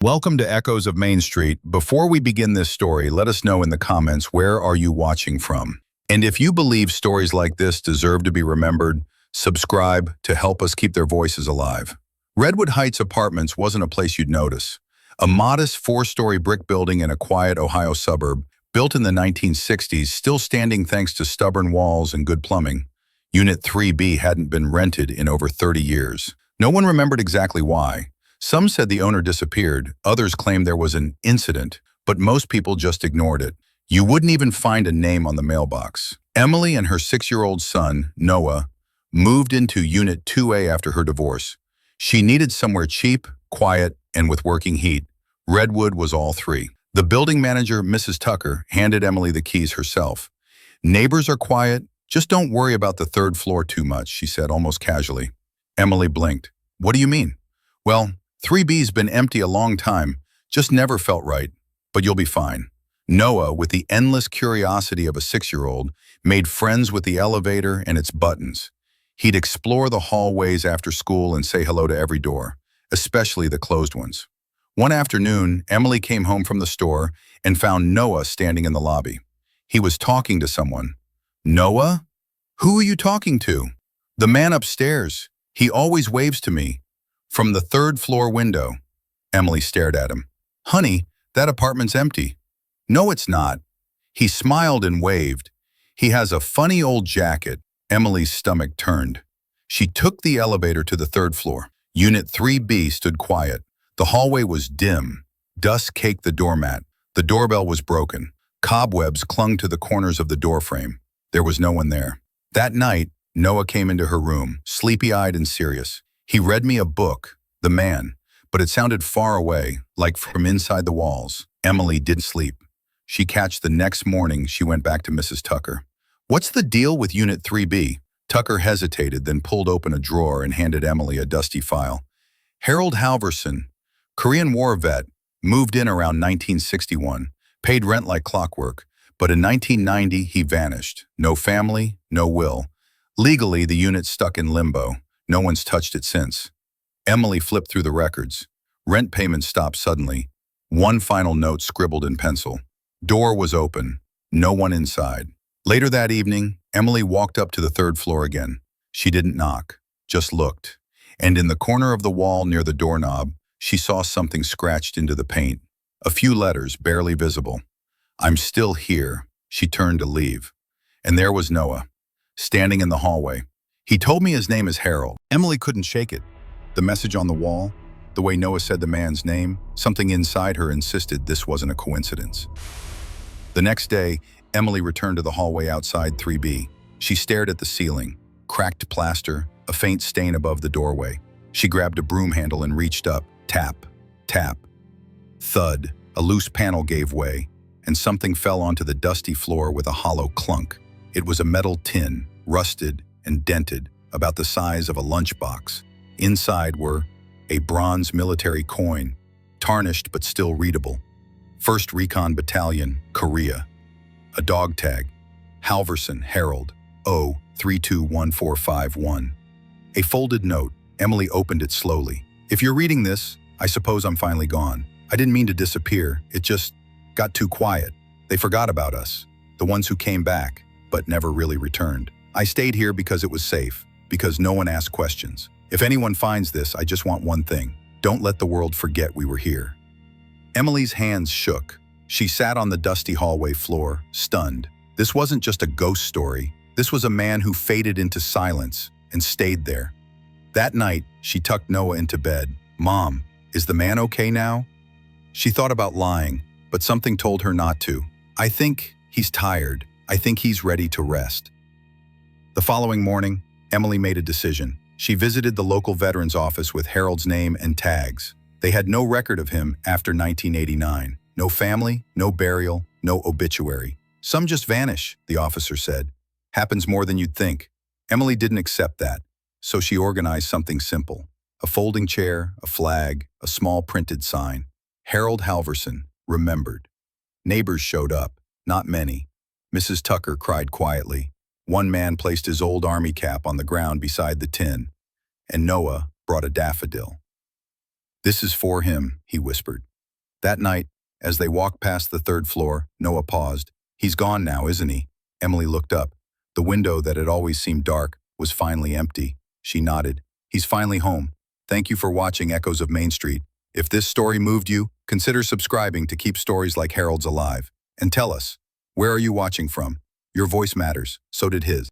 Welcome to Echoes of Main Street. Before we begin this story, let us know in the comments where are you watching from. And if you believe stories like this deserve to be remembered, subscribe to help us keep their voices alive. Redwood Heights Apartments wasn't a place you'd notice. A modest four-story brick building in a quiet Ohio suburb, built in the 1960s, still standing thanks to stubborn walls and good plumbing. Unit 3B hadn't been rented in over 30 years. No one remembered exactly why. Some said the owner disappeared, others claimed there was an incident, but most people just ignored it. You wouldn't even find a name on the mailbox. Emily and her 6-year-old son, Noah, moved into Unit 2A after her divorce. She needed somewhere cheap, quiet, and with working heat. Redwood was all three. The building manager, Mrs. Tucker, handed Emily the keys herself. "Neighbors are quiet, just don't worry about the third floor too much," she said almost casually. Emily blinked. "What do you mean?" "Well, 3B's been empty a long time, just never felt right, but you'll be fine." Noah, with the endless curiosity of a 6-year-old, made friends with the elevator and its buttons. He'd explore the hallways after school and say hello to every door, especially the closed ones. One afternoon, Emily came home from the store and found Noah standing in the lobby. He was talking to someone. "Noah? Who are you talking to?" "The man upstairs. He always waves to me. From the third-floor window." Emily stared at him. "Honey, that apartment's empty." "No, it's not." He smiled and waved. "He has a funny old jacket." Emily's stomach turned. She took the elevator to the third floor. Unit 3B stood quiet. The hallway was dim. Dust caked the doormat. The doorbell was broken. Cobwebs clung to the corners of the doorframe. There was no one there. That night, Noah came into her room, sleepy-eyed and serious. He read me a book, The Man, but it sounded far away, like from inside the walls. Emily didn't sleep. She catched the next morning she went back to Mrs. Tucker. "What's the deal with Unit 3B? Tucker hesitated, then pulled open a drawer and handed Emily a dusty file. "Harold Halverson, Korean War vet, moved in around 1961, paid rent like clockwork, but in 1990 he vanished. No family, no will. Legally, the unit's stuck in limbo. No one's touched it since." Emily flipped through the records. Rent payments stopped suddenly. One final note scribbled in pencil. Door was open. No one inside. Later that evening, Emily walked up to the third floor again. She didn't knock, just looked. And in the corner of the wall near the doorknob, she saw something scratched into the paint. A few letters, barely visible. "I'm still here." She turned to leave. And there was Noah, standing in the hallway. "He told me his name is Harold." Emily couldn't shake it. The message on the wall, the way Noah said the man's name, something inside her insisted this wasn't a coincidence. The next day, Emily returned to the hallway outside 3B. She stared at the ceiling, cracked plaster, a faint stain above the doorway. She grabbed a broom handle and reached up. Tap, tap. Thud, a loose panel gave way, and something fell onto the dusty floor with a hollow clunk. It was a metal tin, rusted and dented, about the size of a lunchbox. Inside were a bronze military coin, tarnished but still readable. 1st Recon Battalion, Korea. A dog tag, Halverson, Harold, O321451. A folded note. Emily opened it slowly. "If you're reading this, I suppose I'm finally gone. I didn't mean to disappear. It just got too quiet. They forgot about us, the ones who came back, but never really returned. I stayed here because it was safe, because no one asked questions. If anyone finds this, I just want one thing. Don't let the world forget we were here." Emily's hands shook. She sat on the dusty hallway floor, stunned. This wasn't just a ghost story. This was a man who faded into silence and stayed there. That night, she tucked Noah into bed. "Mom, is the man okay now?" She thought about lying, but something told her not to. "I think he's tired. I think he's ready to rest." The following morning, Emily made a decision. She visited the local veterans office with Harold's name and tags. They had no record of him after 1989. No family, no burial, no obituary. "Some just vanish," the officer said. "Happens more than you'd think." Emily didn't accept that, so she organized something simple. A folding chair, a flag, a small printed sign. Harold Halverson, remembered. Neighbors showed up, not many. Mrs. Tucker cried quietly. One man placed his old army cap on the ground beside the tin, and Noah brought a daffodil. "This is for him," he whispered. That night, as they walked past the third floor, Noah paused. He's gone now, isn't he? Emily looked up. The window that had always seemed dark was finally empty. She nodded. He's finally home. Thank you for watching Echoes of Main Street. If this story moved you, consider subscribing to keep stories like Harold's alive. And tell us, where are you watching from? Your voice matters. So did his.